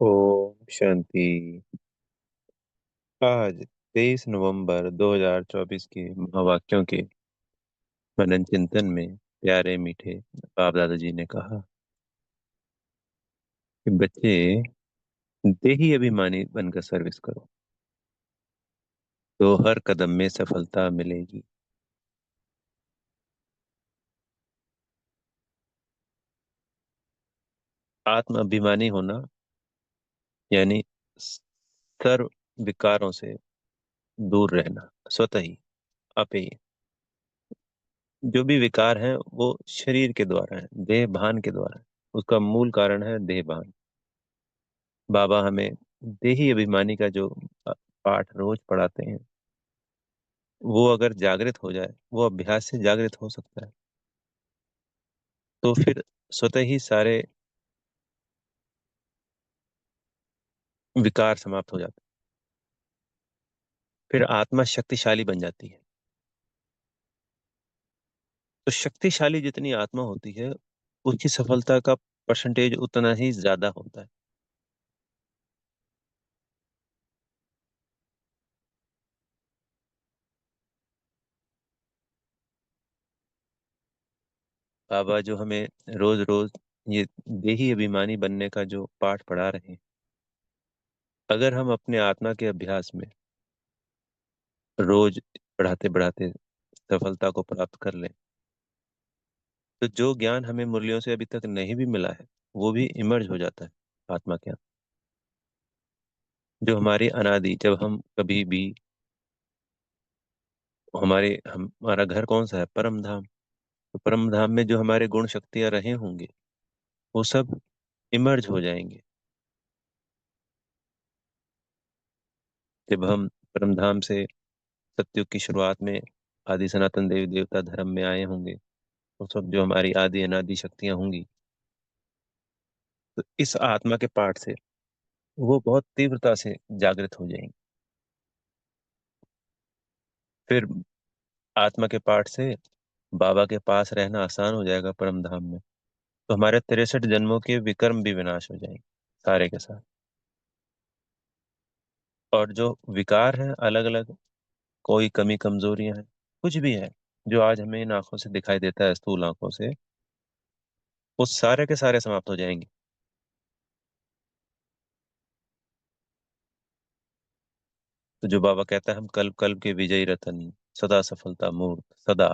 ओम शांति। आज 23 नवंबर 2024 के महावाक्यों के मनन चिंतन में प्यारे मीठे बाप दादाजी ने कहा कि बच्चे देही अभिमानी बनकर सर्विस करो तो हर कदम में सफलता मिलेगी। आत्म अभिमानी होना यानी सर्व विकारों से दूर रहना, स्वतः ही अपेय। जो भी विकार है वो शरीर के द्वारा है, देह भान के द्वारा है। उसका मूल कारण है देह भान। बाबा हमें देही अभिमानी का जो पाठ रोज पढ़ाते हैं, वो अगर जागृत हो जाए, वो अभ्यास से जागृत हो सकता है, तो फिर स्वतः ही सारे विकार समाप्त हो जाते हैं। फिर आत्मा शक्तिशाली बन जाती है। तो शक्तिशाली जितनी आत्मा होती है, उसकी सफलता का परसेंटेज उतना ही ज्यादा होता है। बाबा जो हमें रोज रोज ये देही अभिमानी बनने का जो पाठ पढ़ा रहे हैं, अगर हम अपने आत्मा के अभ्यास में रोज बढ़ाते बढ़ाते सफलता को प्राप्त कर लें, तो जो ज्ञान हमें मुरलियों से अभी तक नहीं भी मिला है, वो भी इमर्ज हो जाता है आत्मा के अंदर। जो हमारी अनादि, जब हम कभी भी हमारा घर कौन सा है? परम धाम। तो परम धाम में जो हमारे गुण शक्तियां रहे होंगे, वो सब इमर्ज हो जाएंगे। जब हम परम धाम से सतयुग की शुरुआत में आदि सनातन देवी देवता धर्म में आए होंगे, उस वक्त जो हमारी आदि अनादि शक्तियां होंगी, तो इस आत्मा के पाठ से वो बहुत तीव्रता से जागृत हो जाएंगी। फिर आत्मा के पाठ से बाबा के पास रहना आसान हो जाएगा परम धाम में। तो हमारे 63 जन्मों के विकर्म भी विनाश हो जाएंगे, सारे के सारे। और जो विकार हैं अलग अलग, कोई कमी कमजोरियां हैं, कुछ भी है जो आज हमें इन आंखों से दिखाई देता है, स्थूल आंखों से, वो सारे के सारे समाप्त हो जाएंगे। तो जो बाबा कहता है हम कल्प कल्प के विजयी रतन, सदा सफलता मूर्त, सदा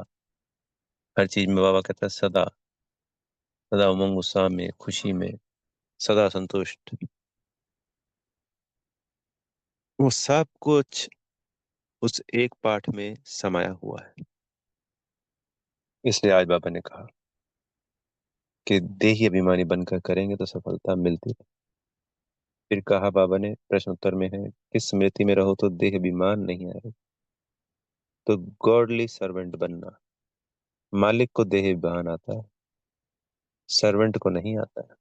हर चीज में बाबा कहता है सदा, सदा उमंग उत्साह में, खुशी में, सदा संतुष्ट। वो सब कुछ उस एक पाठ में समाया हुआ है। इसलिए आज बाबा ने कहा कि देही अभिमानी बनकर करेंगे तो सफलता मिलती है। फिर कहा बाबा ने, प्रश्न उत्तर में है, किस स्मृति में रहो तो देह अभिमान नहीं आए। तो गॉडली सर्वेंट बनना। मालिक को देह अभिमान आता है, सर्वेंट को नहीं आता है।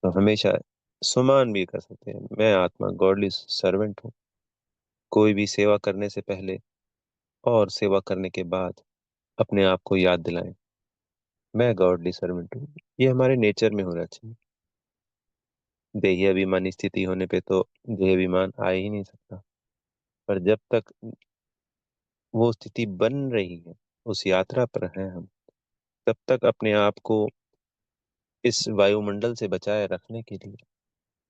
तो हमेशा सुमान भी कर सकते हैं, मैं आत्मा गॉडली सर्वेंट हूँ। कोई भी सेवा करने से पहले और सेवा करने के बाद अपने आप को याद दिलाएं, मैं गॉडली सर्वेंट हूँ। ये हमारे नेचर में होना चाहिए। देही अभिमानी स्थिति होने पे तो देह अभिमान आ ही नहीं सकता। पर जब तक वो स्थिति बन रही है, उस यात्रा पर हैं हम, तब तक अपने आप को इस वायुमंडल से बचाए रखने के लिए,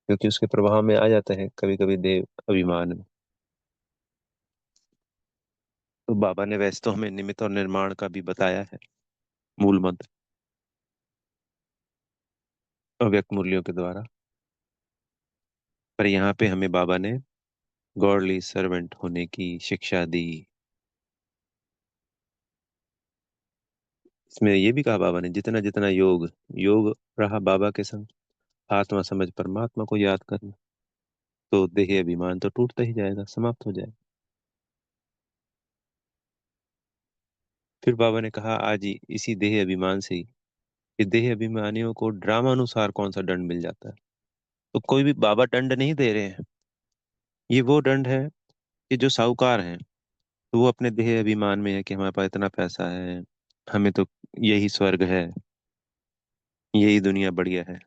क्योंकि उसके प्रभाव में आ जाते हैं कभी कभी देव अभिमान में। तो बाबा ने वैसे तो हमें निमित्त और निर्माण का भी बताया है, मूल मंत्र अव्यक्त मूल्यों के द्वारा। पर यहाँ पे हमें बाबा ने गॉडली सर्वेंट होने की शिक्षा दी। इसमें ये भी कहा बाबा ने, जितना जितना योग योग रहा बाबा के संग, आत्मा समझ परमात्मा को याद करना, तो देह अभिमान तो टूटता ही जाएगा, समाप्त हो जाएगा। फिर बाबा ने कहा आज ही इसी देह अभिमान से ही, कि देह अभिमानियों को ड्रामा अनुसार कौन सा दंड मिल जाता है। तो कोई भी बाबा दंड नहीं दे रहे हैं। ये वो दंड है कि जो साहूकार हैं, तो वो अपने देह अभिमान में है कि हमारे पास इतना पैसा है, हमें तो यही स्वर्ग है, यही दुनिया बढ़िया है।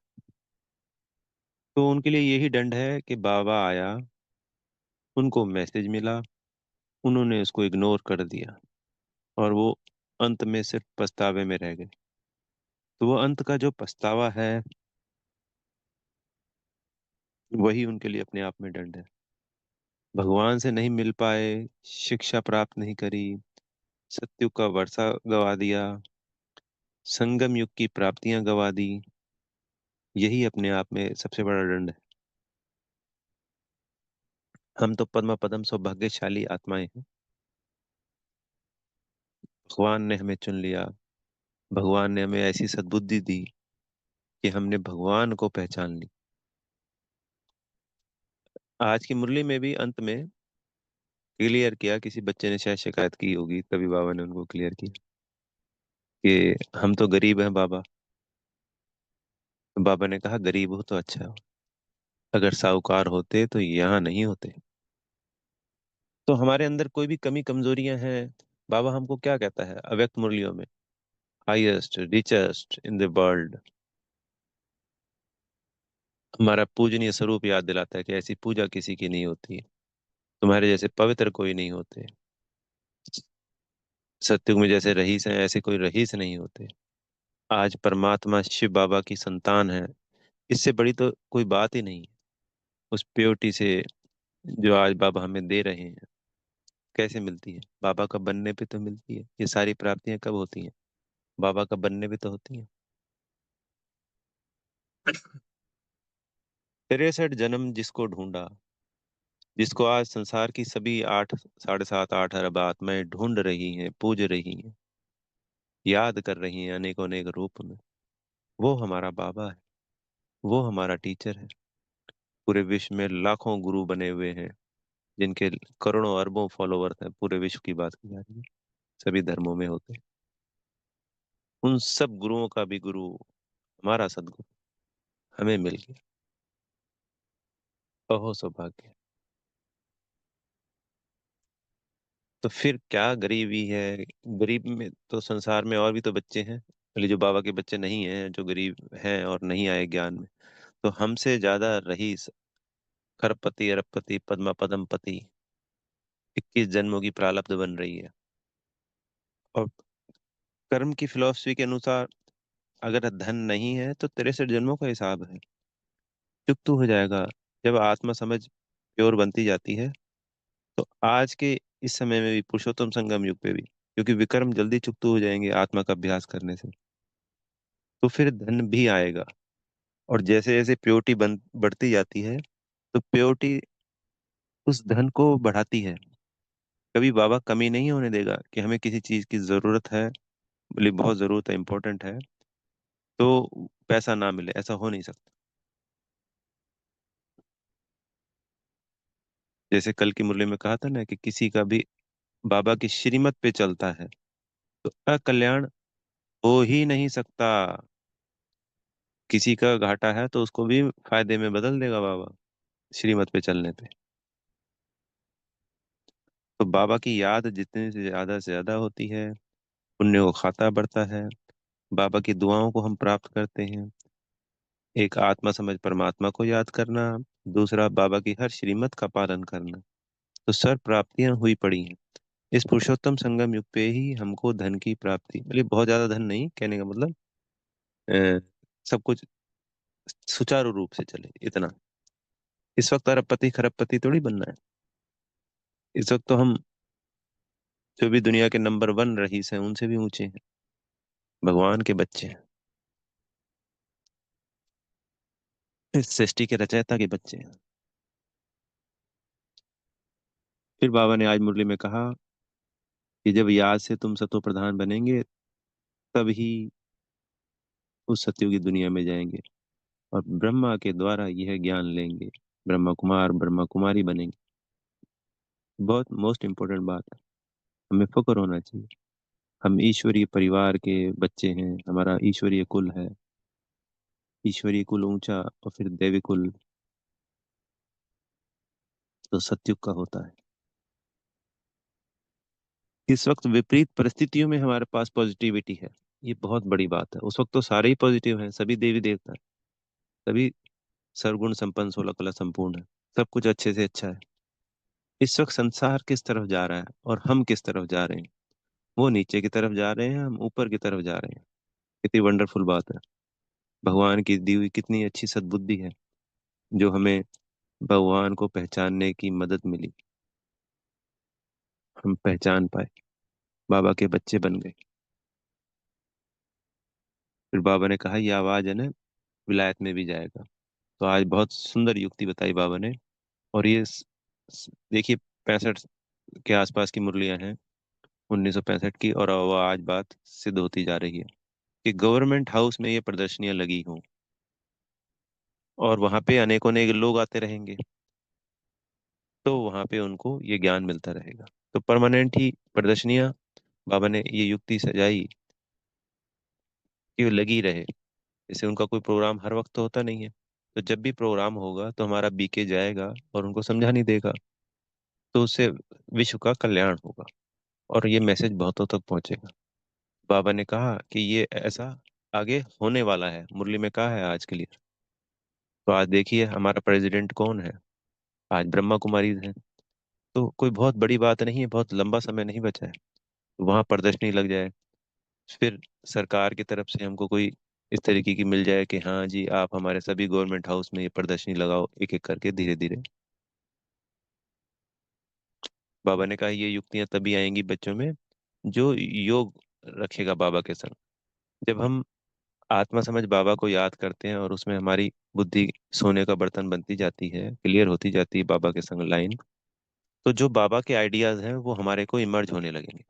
तो उनके लिए यही दंड है कि बाबा आया, उनको मैसेज मिला, उन्होंने उसको इग्नोर कर दिया, और वो अंत में सिर्फ पछतावे में रह गए। तो वो अंत का जो पछतावा है, वही उनके लिए अपने आप में दंड है। भगवान से नहीं मिल पाए, शिक्षा प्राप्त नहीं करी, सत्युग का वर्षा गवा दिया, संगम युग की प्राप्तियां गवा दी, यही अपने आप में सबसे बड़ा दंड है। हम तो पद्म पदम सौभाग्यशाली आत्माएं हैं। भगवान ने हमें चुन लिया, भगवान ने हमें ऐसी सद्बुद्धि दी कि हमने भगवान को पहचान ली। आज की मुरली में भी अंत में क्लियर किया, किसी बच्चे ने शायद शिकायत की होगी, तभी बाबा ने उनको क्लियर किया कि हम तो गरीब हैं बाबा। बाबा ने कहा गरीब हो तो अच्छा हो, अगर साहूकार होते तो यहाँ नहीं होते। तो हमारे अंदर कोई भी कमी कमजोरियां हैं, बाबा हमको क्या कहता है अव्यक्त मुरलियों में? Highest richest in the world. हमारा पूजनीय स्वरूप याद दिलाता है कि ऐसी पूजा किसी की नहीं होती, तुम्हारे जैसे पवित्र कोई नहीं होते। सत्युग में जैसे रईस हैं, ऐसे कोई रईस नहीं होते। आज परमात्मा शिव बाबा की संतान है, इससे बड़ी तो कोई बात ही नहीं है। उस प्योरिटी से जो आज बाबा हमें दे रहे हैं, कैसे मिलती है? बाबा का बनने पे तो मिलती है। ये सारी प्राप्तियां कब होती हैं? बाबा का बनने पे तो होती हैं। 63 जन्म जिसको ढूंढा, जिसको आज संसार की सभी 8, 7.5, 8 अरब आत्माएं ढूंढ रही हैं, पूज रही हैं, याद कर रही हैं अनेक अनेक रूप में, वो हमारा बाबा है, वो हमारा टीचर है। पूरे विश्व में लाखों गुरु बने हुए हैं, जिनके करोड़ों अरबों फॉलोवर्स हैं, पूरे विश्व की बात की जा रही है, सभी धर्मों में होते हैं। उन सब गुरुओं का भी गुरु हमारा सदगुरु हमें मिल गया। अहो सौभाग्य। तो फिर क्या गरीबी है? गरीब में तो संसार में और भी तो बच्चे हैं, भले जो बाबा के बच्चे नहीं हैं, जो गरीब हैं और नहीं आए ज्ञान में। तो हमसे ज्यादा रईस, खरपति, अरबपति, पद्मा पदमपति 21 जन्मों की प्रारब्ध बन रही है। और कर्म की फिलॉसफी के अनुसार अगर धन नहीं है तो 63 जन्मों का हिसाब है, चुप हो जाएगा। जब आत्मा समझ प्योर बनती जाती है, तो आज के इस समय में भी, पुरुषोत्तम संगम युग पे भी, क्योंकि विक्रम जल्दी चुकत हो जाएंगे आत्मा का अभ्यास करने से, तो फिर धन भी आएगा। और जैसे जैसे प्योरिटी बढ़ती जाती है, तो प्योरिटी उस धन को बढ़ाती है। कभी बाबा कमी नहीं होने देगा कि हमें किसी चीज की जरूरत है, बोले बहुत जरूरत है, इंपॉर्टेंट है, तो पैसा ना मिले, ऐसा हो नहीं सकता। जैसे कल की मुरली में कहा था ना कि किसी का भी बाबा की श्रीमत पे चलता है तो अकल्याण हो ही नहीं सकता। किसी का घाटा है तो उसको भी फायदे में बदल देगा बाबा, श्रीमत पे चलने पे। तो बाबा की याद जितने से ज्यादा होती है, पुण्य को खाता बढ़ता है, बाबा की दुआओं को हम प्राप्त करते हैं। एक आत्मा समझ परमात्मा को याद करना, दूसरा बाबा की हर श्रीमत का पालन करना, तो सर्व प्राप्तियां हुई पड़ी हैं। इस पुरुषोत्तम संगम युग पे ही हमको धन की प्राप्ति मिली। बहुत ज्यादा धन नहीं, कहने का मतलब अ, सब कुछ सुचारू रूप से चले, इतना। इस वक्त अरबपति खरबपति थोड़ी बनना है। इस वक्त तो हम जो भी दुनिया के नंबर 1 रईस हैं, उनसे भी ऊंचे हैं, भगवान के बच्चे हैं, इस सृष्टि के रचयिता के बच्चे हैं। फिर बाबा ने आज मुरली में कहा कि जब याद से तुम सतो प्रधान बनेंगे, तभी उस सत्युग की दुनिया में जाएंगे और ब्रह्मा के द्वारा यह ज्ञान लेंगे, ब्रह्मा कुमार ब्रह्मा कुमारी बनेंगे। बहुत मोस्ट इम्पोर्टेंट बात है, हमें फक्र होना चाहिए। हम ईश्वरीय परिवार के बच्चे हैं, हमारा ईश्वरीय कुल है। ईश्वरीय कुल ऊंचा और फिर दैवी कुल तो सत्युग का होता है। इस वक्त विपरीत परिस्थितियों में हमारे पास पॉजिटिविटी है, ये बहुत बड़ी बात है। उस वक्त तो सारे ही पॉजिटिव हैं, सभी देवी देवता, सभी सर्वगुण संपन्न, 16 कला संपूर्ण है। सब कुछ अच्छे से अच्छा है। इस वक्त संसार किस तरफ जा रहा है और हम किस तरफ जा रहे हैं? वो नीचे की तरफ जा रहे हैं, हम ऊपर की तरफ जा रहे हैं। कितनी वंडरफुल बात है। भगवान की दी हुई कितनी अच्छी सद्बुद्धि है, जो हमें भगवान को पहचानने की मदद मिली। हम पहचान पाए, बाबा के बच्चे बन गए। फिर बाबा ने कहा, ये आवाज है ना, विलायत में भी जाएगा। तो आज बहुत सुंदर युक्ति बताई बाबा ने। और ये देखिए, 65 के आसपास की मुरलियां हैं, 1965 की, और वो आज बात सिद्ध होती जा रही है कि गवर्नमेंट हाउस में ये प्रदर्शनियां लगी हों और वहां पे अनेकों अनेक लोग आते रहेंगे, तो वहां पे उनको ये ज्ञान मिलता रहेगा। तो परमानेंट ही प्रदर्शनियां, बाबा ने ये युक्ति सजाई कि वो लगी रहे। जैसे उनका कोई प्रोग्राम हर वक्त तो होता नहीं है, तो जब भी प्रोग्राम होगा तो हमारा बीके जाएगा और उनको समझाने देगा, तो उससे विश्व का कल्याण होगा और ये मैसेज बहुतों तक पहुंचेगा। बाबा ने कहा कि ये ऐसा आगे होने वाला है, मुरली में कहा है आज के लिए। तो आज देखिए हमारा प्रेसिडेंट कौन है, आज ब्रह्मा कुमारी है। तो कोई बहुत बड़ी बात नहीं है, बहुत लंबा समय नहीं बचा है। वहां प्रदर्शनी लग जाए, फिर सरकार की तरफ से हमको कोई इस तरीके की मिल जाए कि हाँ जी, आप हमारे सभी गवर्नमेंट हाउस में ये प्रदर्शनी लगाओ, एक एक करके धीरे धीरे। बाबा ने कहा ये युक्तियां तभी आएंगी बच्चों में जो योग रखेगा बाबा के संग। जब हम आत्मा समझ बाबा को याद करते हैं और उसमें हमारी बुद्धि सोने का बर्तन बनती जाती है, क्लियर होती जाती है बाबा के संग लाइन, तो जो बाबा के आइडियाज हैं वो हमारे को इमर्ज होने लगेंगे।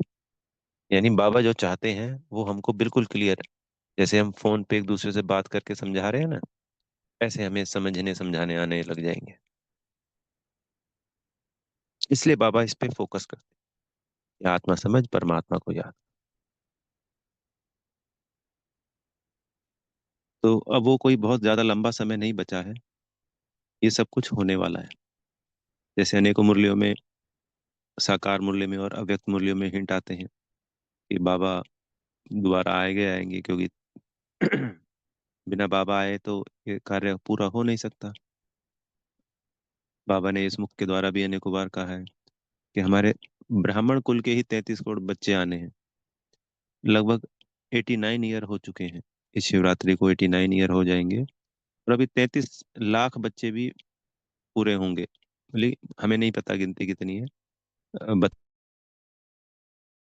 यानी बाबा जो चाहते हैं वो हमको बिल्कुल क्लियर है। जैसे हम फोन पे एक दूसरे से बात करके समझा रहे हैं ना, ऐसे हमें समझने समझाने आने लग जाएंगे। इसलिए बाबा इस पे फोकस करते हैं, आत्मा समझ परमात्मा को याद। तो अब वो कोई बहुत ज्यादा लंबा समय नहीं बचा है, ये सब कुछ होने वाला है। जैसे अनेकों मुरलियों में, साकार मुरली में और अव्यक्त मुरलियों में हिंट आते हैं कि बाबा दोबारा आएंगे आएंगे, क्योंकि बिना बाबा आए तो ये कार्य पूरा हो नहीं सकता। बाबा ने इस मुख के द्वारा भी अनेकों बार कहा है कि हमारे ब्राह्मण कुल के ही 33 करोड़ बच्चे आने हैं। लगभग 89 ईयर हो चुके हैं, इस शिवरात्रि को 89 ईयर हो जाएंगे, और अभी 33 लाख बच्चे भी पूरे होंगे। लेकिन हमें नहीं पता गिनती कितनी है बच्चे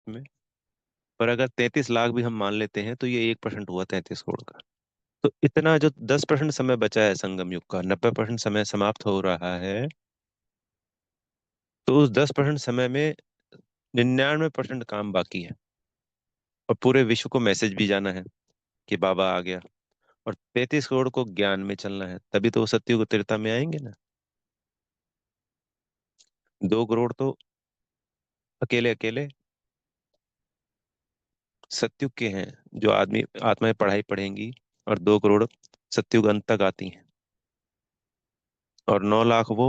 में। पर अगर 33 लाख भी हम मान लेते हैं तो ये 1% हुआ 33 करोड़ का। तो इतना जो 10% समय बचा है संगम युग का, 90% समय समाप्त हो रहा है, तो उस 10% समय में 99% काम बाकी है। और पूरे विश्व को मैसेज भी जाना है कि बाबा आ गया। और 33 करोड़ को ज्ञान में चलना है, तभी तो वो सत्युग त्रेता में आएंगे ना। 2 करोड़ तो अकेले अकेले सत्युग के हैं, जो आदमी आत्माएं पढ़ाई पढ़ेंगी, और 2 करोड़ सत्युग अंत तक आती हैं। और 9 लाख वो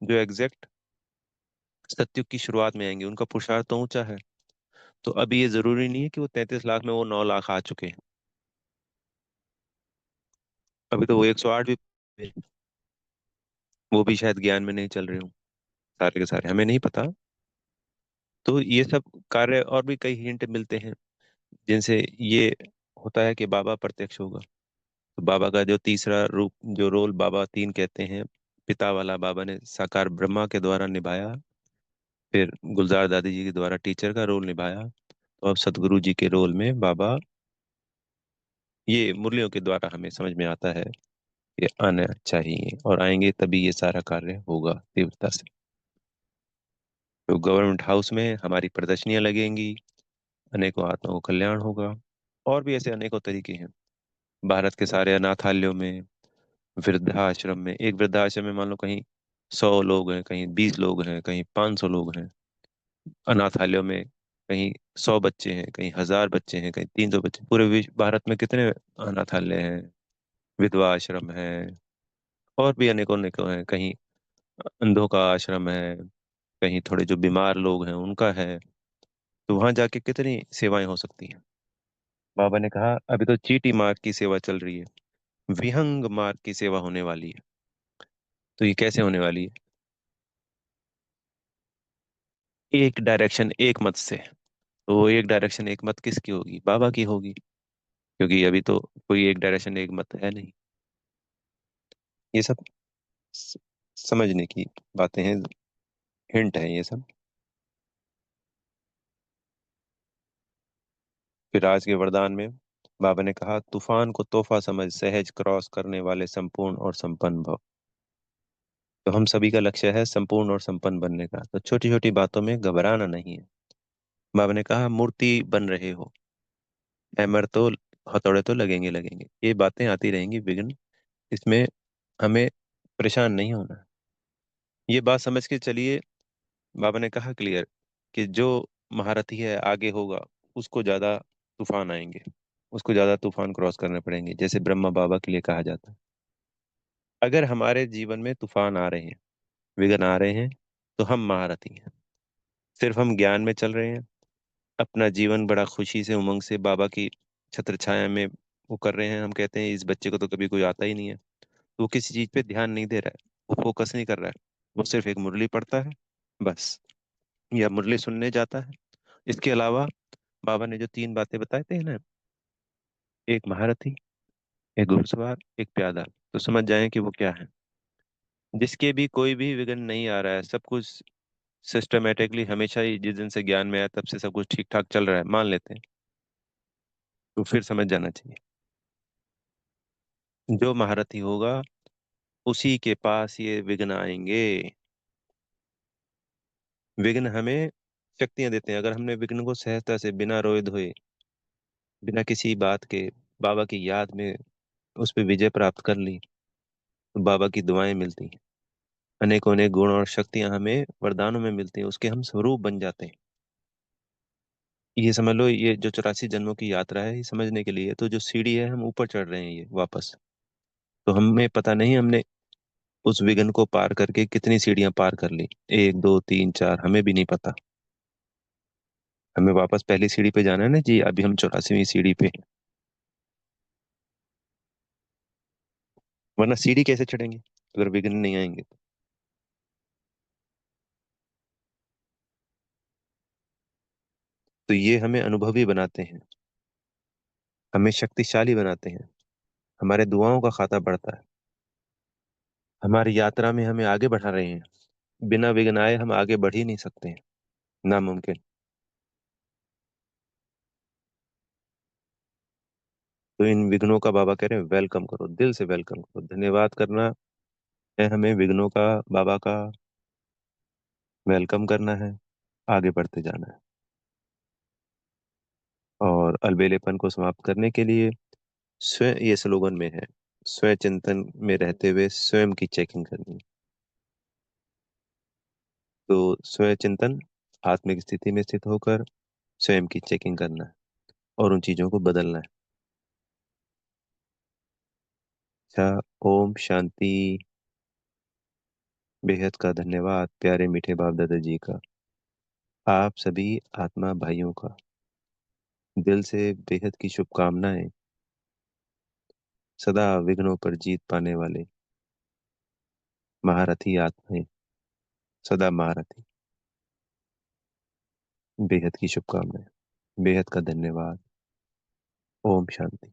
जो एग्जैक्ट सत्युग की शुरुआत में आएंगे, उनका पुरुषार्थ तो ऊंचा है। तो अभी ये जरूरी नहीं है कि वो 33 लाख में वो 9 लाख आ चुके हैं। अभी तो वो 108 भी, वो भी शायद ज्ञान में नहीं चल रहे हो, सारे के सारे हमें नहीं पता। तो ये सब कार्य और भी कई हिंट मिलते हैं जिनसे ये होता है कि बाबा प्रत्यक्ष होगा। तो बाबा का जो तीसरा रूप, जो रोल बाबा तीन कहते हैं, पिता वाला, बाबा ने साकार ब्रह्मा के द्वारा निभाया, फिर गुलजार दादी जी के द्वारा टीचर का रोल निभाया, तो अब सतगुरु जी के रोल में बाबा, ये मुरलियों के द्वारा हमें समझ में आता है कि आना चाहिए और आएंगे, तभी ये सारा कार्य होगा तीव्रता से। तो गवर्नमेंट हाउस में हमारी प्रदर्शनियां लगेंगी, अनेकों आत्माओं को कल्याण होगा। और भी ऐसे अनेकों तरीके हैं। भारत के सारे अनाथालयों में, वृद्धाश्रम में, एक वृद्धाश्रम में मान लो कहीं 100 लोग हैं, कहीं 20 लोग हैं, कहीं 500 लोग हैं। अनाथालयों में कहीं 100 बच्चे हैं, कहीं 1000 बच्चे हैं, कहीं 300 बच्चे। पूरे विश्व भारत में कितने अनाथालय हैं, विधवा आश्रम है, और भी अनेकों अनेकों हैं। कहीं अंधों का आश्रम है, कहीं थोड़े जो बीमार लोग हैं उनका है। तो वहां जाके कितनी सेवाएं हो सकती हैं। बाबा ने कहा अभी तो चीटी मार्ग की सेवा चल रही है, विहंग मार्ग की सेवा होने वाली है। तो ये कैसे होने वाली है? एक डायरेक्शन एक मत से। तो वो एक डायरेक्शन एक मत किसकी होगी? बाबा की होगी, क्योंकि अभी तो कोई एक डायरेक्शन एक मत है नहीं। ये सब स- समझने की बातें हैं, हिंट है ये सब। फिर आज के वरदान में बाबा ने कहा, तूफान को तोहफा समझ सहज क्रॉस करने वाले संपूर्ण और संपन्न भव। तो हम सभी का लक्ष्य है संपूर्ण और संपन्न बनने का, तो छोटी छोटी बातों में घबराना नहीं है। बाबा ने कहा, मूर्ति बन रहे हो, हैमर तो, हथौड़े तो लगेंगे लगेंगे, ये बातें आती रहेंगी, विघ्न, इसमें हमें परेशान नहीं होना। ये बात समझ के चलिए। बाबा ने कहा क्लियर कि जो महारथी है आगे होगा, उसको ज्यादा तूफान आएंगे, उसको ज्यादा तूफान क्रॉस करने पड़ेंगे, जैसे ब्रह्मा बाबा के लिए कहा जाता है। अगर हमारे जीवन में तूफान आ रहे हैं, विघ्न आ रहे हैं, तो हम महारथी हैं। सिर्फ हम ज्ञान में चल रहे हैं, अपना जीवन बड़ा खुशी से उमंग से बाबा की छत्र छाया में वो कर रहे हैं। हम कहते हैं इस बच्चे को तो कभी कोई आता ही नहीं है, तो वो किसी चीज पे ध्यान नहीं दे रहा है, वो फोकस नहीं कर रहा है, वो सिर्फ एक मुरली पढ़ता है बस, या मुरली सुनने जाता है। इसके अलावा बाबा ने जो तीन बातें बताए थे ना, एक महारथी, एक घुड़सवार, एक प्यादा, तो समझ जाएं कि वो क्या है। जिसके भी कोई भी विघ्न नहीं आ रहा है, सब कुछ सिस्टमेटिकली हमेशा ही, जिस दिन से ज्ञान में आया तब से सब कुछ ठीक ठाक चल रहा है, मान लेते हैं, तो फिर समझ जाना चाहिए, जो महारथी होगा उसी के पास ये विघ्न आएंगे। विघ्न हमें शक्तियां देते हैं। अगर हमने विघ्न को सहजता से, बिना रोए धोए, बिना किसी बात के, बाबा की याद में उस पर विजय प्राप्त कर ली, तो बाबा की दुआएं मिलती हैं। अनेकों अनेक गुण और शक्तियां हमें वरदानों में मिलती हैं, उसके हम स्वरूप बन जाते हैं। ये समझ लो, ये जो 84 जन्मों की यात्रा है, ये समझने के लिए तो जो सीढ़ी है, हम ऊपर चढ़ रहे हैं ये वापस। तो हमें पता नहीं हमने उस विघन को पार करके कितनी सीढ़ियां पार कर ली, एक दो तीन चार, हमें भी नहीं पता। हमें वापस पहली सीढ़ी पे जाना है ना जी, अभी हम 84वीं सीढ़ी पे हैं। वरना सीढ़ी कैसे चढ़ेंगे अगर विघ्न नहीं आएंगे तो? तो ये हमें अनुभवी बनाते हैं, हमें शक्तिशाली बनाते हैं, हमारे दुआओं का खाता बढ़ता है, हमारी यात्रा में हमें आगे बढ़ा रहे हैं। बिना विघ्न आए हम आगे बढ़ ही नहीं सकते हैं, नामुमकिन। तो इन विघ्नों का बाबा कह रहे हैं वेलकम करो, दिल से वेलकम करो, धन्यवाद करना है हमें, विघ्नों का, बाबा का वेलकम करना है, आगे बढ़ते जाना है। और अलबेलेपन को समाप्त करने के लिए स्वयं, ये स्लोगन में है, स्वयं चिंतन में रहते हुए स्वयं की चेकिंग करनी है। तो स्वयं चिंतन, आत्मिक स्थिति में स्थित होकर स्वयं की चेकिंग करना है और उन चीजों को बदलना है। अच्छा, ओम शांति। बेहद का धन्यवाद प्यारे मीठे बाप दादा जी का, आप सभी आत्मा भाइयों का दिल से बेहद की शुभकामनाएं। सदा विघ्नों पर जीत पाने वाले महारथी आत्माएं, सदा महारथी। बेहद की शुभकामनाएं, बेहद का धन्यवाद। ओम शांति।